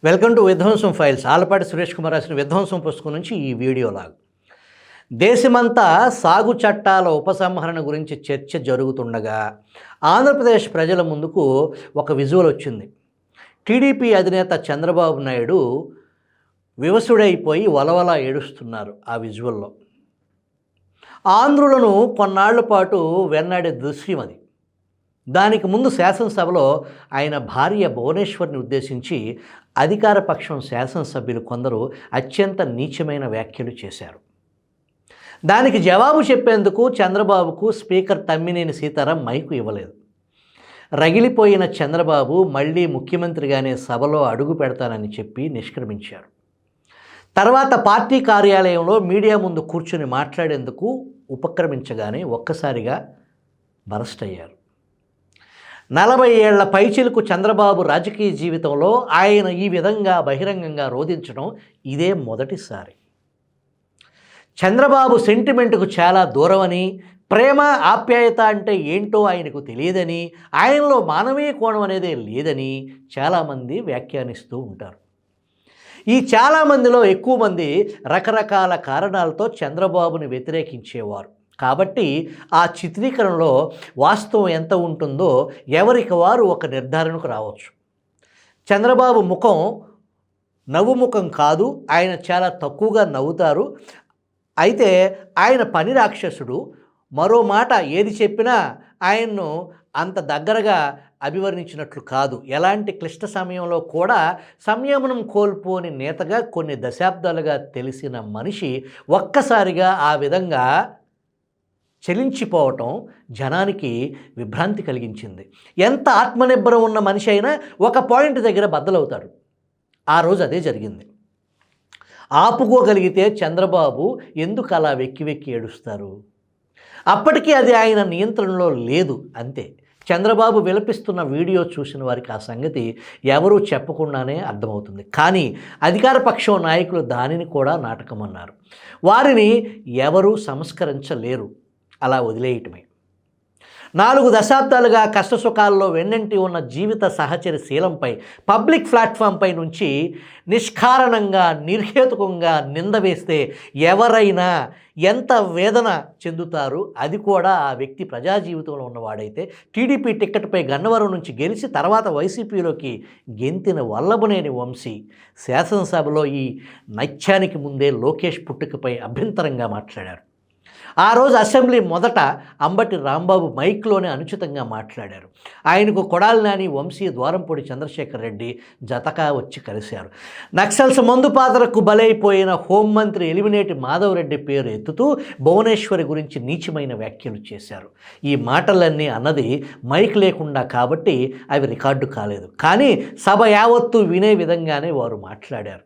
Welcome to విధ్వంసం files. Alapati Suresh Kumar రాసిన విధ్వంసం పుస్తకం నుంచి ఈ వీడియోలాగా. దేశమంతా సాగు చట్టాల ఉపసంహరణ గురించి చర్చ జరుగుతుండగా ఆంధ్రప్రదేశ్ ప్రజల ముందుకు ఒక విజువల్ వచ్చింది. టీడీపీ అధినేత చంద్రబాబు నాయుడు వివసుడైపోయి వలవల ఏడుస్తున్నారు. ఆ విజువల్లో ఆంధ్రులను కొన్నాళ్ల పాటు వెన్నాడే దృశ్యం అది. దానికి ముందు శాసనసభలో ఆయన భార్య భువనేశ్వర్ని ఉద్దేశించి అధికార పక్షం శాసనసభ్యులు కొందరు అత్యంత నీచమైన వ్యాఖ్యలు చేశారు. దానికి జవాబు చెప్పేందుకు చంద్రబాబుకు స్పీకర్ తమ్మినేని సీతారాం మైకు ఇవ్వలేదు. రగిలిపోయిన చంద్రబాబు మళ్ళీ ముఖ్యమంత్రిగానే సభలో అడుగు పెడతానని చెప్పి నిష్క్రమించారు. తర్వాత పార్టీ కార్యాలయంలో మీడియా ముందు కూర్చుని మాట్లాడేందుకు ఉపక్రమించగానే ఒక్కసారిగా బరస్ట్ అయ్యారు. 40 ఏళ్ల పైచిలకు చంద్రబాబు రాజకీయ జీవితంలో ఆయన ఈ విధంగా బహిరంగంగా రోదించడం ఇదే మొదటిసారి. చంద్రబాబు సెంటిమెంట్కు చాలా దూరమని, ప్రేమ ఆప్యాయత అంటే ఏంటో ఆయనకు తెలియదని, ఆయనలో మానవీయ కోణం అనేదే లేదని చాలామంది వ్యాఖ్యానిస్తూ ఉంటారు. ఈ చాలామందిలో ఎక్కువ మంది రకరకాల కారణాలతో చంద్రబాబుని వ్యతిరేకించేవారు. కాబట్టి ఆ చిత్రీకరణలో వాస్తవం ఎంత ఉంటుందో ఎవరికి వారు ఒక నిర్ధారణకు రావచ్చు. చంద్రబాబు ముఖం నవ్వు ముఖం కాదు, ఆయన చాలా తక్కువగా నవ్వుతారు. అయితే ఆయన పని రాక్షసుడు. మరో మాట ఏది చెప్పినా ఆయన్ను అంత దగ్గరగా అభివర్ణించినట్లు కాదు. ఎలాంటి క్లిష్ట సమయంలో కూడా సంయమనం కోల్పోని నేతగా కొన్ని దశాబ్దాలుగా తెలిసిన మనిషి ఒక్కసారిగా ఆ విధంగా చలించిపోవటం జనానికి విభ్రాంతి కలిగించింది. ఎంత ఆత్మనిర్భరం ఉన్న మనిషి అయినా ఒక పాయింట్ దగ్గర బద్దలవుతాడు. ఆ రోజు అదే జరిగింది. ఆపుకోగలిగితే చంద్రబాబు ఎందుకు అలా వెక్కి వెక్కి ఏడుస్తారు? అప్పటికీ అది ఆయన నియంత్రణలో లేదు, అంతే. చంద్రబాబు విలపిస్తున్న వీడియో చూసిన వారికి ఆ సంగతి ఎవరూ చెప్పకుండానే అర్థమవుతుంది. కానీ అధికార పక్షం నాయకులు దానిని కూడా నాటకమన్నారు. వారిని ఎవరూ సంస్కరించలేరు, అలా వదిలేయటమే. 4 దశాబ్దాలుగా కష్టసుఖాల్లో వెన్నంటి ఉన్న జీవిత సహచరి శీలంపై పబ్లిక్ ప్లాట్ఫామ్పై నుంచి నిష్కారణంగా నిర్హేతుకంగా నింద వేస్తే ఎవరైనా ఎంత వేదన చెందుతారు? అది కూడా ఆ వ్యక్తి ప్రజా జీవితంలో ఉన్నవాడైతే. టీడీపీ టిక్కెట్పై గన్నవరం నుంచి గెలిచి తర్వాత వైసీపీలోకి గెంతిన వల్లభనేని వంశీ శాసనసభలో ఈ నైత్యానికి ముందే లోకేష్ పుట్టుకపై అభ్యంతరంగా మాట్లాడారు. ఆ రోజు అసెంబ్లీ మొదట అంబటి రాంబాబు మైక్లోనే అనుచితంగా మాట్లాడారు. ఆయనకు కొడాలి నాని, వంశీ, ద్వారంపూడి చంద్రశేఖర్ రెడ్డి జతకా వచ్చి కలిశారు. నక్సల్స్ మందు పాత్రకు బలైపోయిన హోంమంత్రి ఎలిమినేటి మాధవ్ రెడ్డి పేరు ఎత్తుతూ భువనేశ్వరి గురించి నీచమైన వ్యాఖ్యలు చేశారు. ఈ మాటలన్నీ అన్నది మైక్ లేకుండా కాబట్టి అవి రికార్డు కాలేదు. కానీ సభ యావత్తు వినే విధంగానే వారు మాట్లాడారు.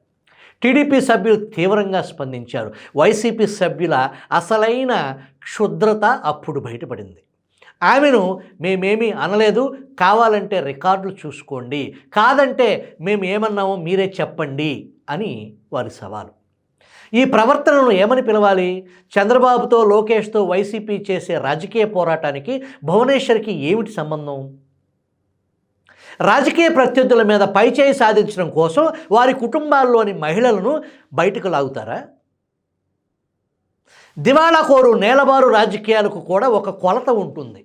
టీడీపీ సభ్యులు తీవ్రంగా స్పందించారు. వైసీపీ సభ్యుల అసలైన క్షుద్రత అప్పుడు బయటపడింది. ఆమెను మేమేమీ అనలేదు, కావాలంటే రికార్డులు చూసుకోండి, కాదంటే మేము ఏమన్నామో మీరే చెప్పండి అని వారి సవాలు. ఈ ప్రవర్తనను ఏమని పిలవాలి? చంద్రబాబుతో, లోకేష్తో వైసీపీ చేసే రాజకీయ పోరాటానికి భువనేశ్వర్కి ఏమిటి సంబంధం? రాజకీయ ప్రత్యర్థుల మీద పైచేయి సాధించడం కోసం వారి కుటుంబాల్లోని మహిళలను బయటకు లాగుతారా? దివాళాకోరు నేలబారు రాజకీయాలకు కూడా ఒక కొలత ఉంటుంది.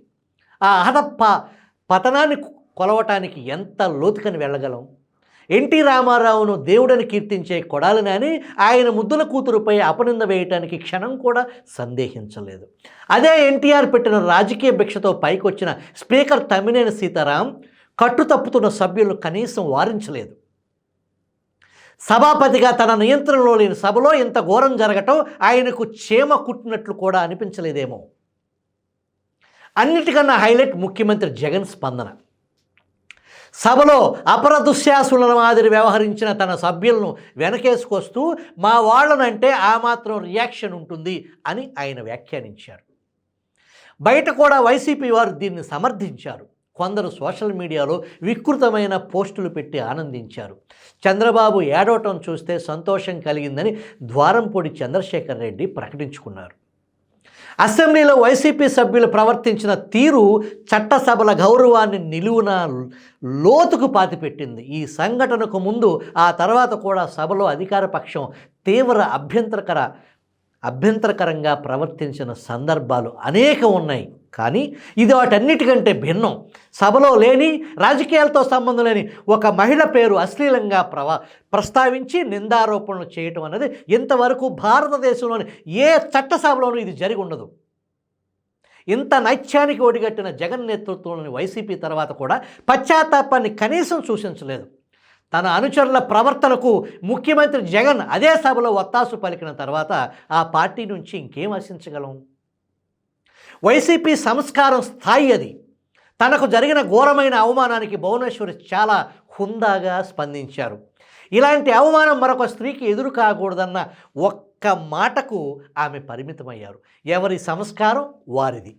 ఆ పతనాన్ని కొలవటానికి ఎంత లోతుకని వెళ్ళగలం? ఎన్టీ రామారావును దేవుడని కీర్తించే కొడాలి నాని ఆయన ముద్దుల కూతురుపై అపనింద వేయటానికి క్షణం కూడా సందేహించలేదు. అదే ఎన్టీఆర్ పెట్టిన రాజకీయ భిక్షతో పైకొచ్చిన స్పీకర్ తమ్మినేని సీతారాం కట్టు తప్పుతున్న సభ్యులను కనీసం వారించలేదు. సభాపతిగా తన నియంత్రణలో లేని సభలో ఇంత ఘోరం జరగటం ఆయనకు చీమ కుట్టినట్లు కూడా అనిపించలేదేమో. అన్నిటికన్నా హైలైట్ ముఖ్యమంత్రి జగన్ స్పందన. సభలో అపర దుశ్శాసుల మాదిరి వ్యవహరించిన తన సభ్యులను వెనకేసుకొస్తూ మా వాళ్ళనంటే ఆ మాత్రం రియాక్షన్ ఉంటుంది అని ఆయన వ్యాఖ్యానించారు. బయట కూడా వైసీపీ వారు దీన్ని సమర్థించారు. కొందరు సోషల్ మీడియాలో వికృతమైన పోస్టులు పెట్టి ఆనందించారు. చంద్రబాబు ఏడవటం చూస్తే సంతోషం కలిగిందని ద్వారంపూడి చంద్రశేఖర్ రెడ్డి ప్రకటించుకున్నారు. అసెంబ్లీలో వైసీపీ సభ్యులు ప్రవర్తించిన తీరు చట్టసభల గౌరవాన్ని నిలువున లోతుకు పాతిపెట్టింది. ఈ సంఘటనకు ముందు ఆ తర్వాత కూడా సభలో అధికార పక్షం తీవ్ర అభ్యంతరకరంగా ప్రవర్తించిన సందర్భాలు అనేకం ఉన్నాయి. కానీ ఇది వాటన్నిటికంటే భిన్నం. సభలో లేని, రాజకీయాలతో సంబంధం లేని ఒక మహిళ పేరు అశ్లీలంగా ప్రస్తావించి నిందారోపణలు చేయటం అనేది ఇంతవరకు భారతదేశంలోని ఏ చట్టసభలోనూ ఇది జరిగి ఉండదు. ఇంత నైత్యానికి ఒడిగట్టిన జగన్ నేతృత్వంలోని వైసీపీ తర్వాత కూడా పశ్చాత్తాపాన్ని కనీసం సూచించలేదు. తన అనుచరుల ప్రవర్తనకు ముఖ్యమంత్రి జగన్ అదే సభలో ఒత్తాసు పలికిన తర్వాత ఆ పార్టీ నుంచి ఇంకేం ఆశించగలం? వైసీపీ సంస్కారం స్థాయి అది. తనకు జరిగిన ఘోరమైన అవమానానికి భువనేశ్వరి చాలా హుందాగా స్పందించారు. ఇలాంటి అవమానం మరొక స్త్రీకి ఎదురు కాకూడదన్న ఒక్క మాటకు ఆమె పరిమితమయ్యారు. ఎవరి సంస్కారం వారిది.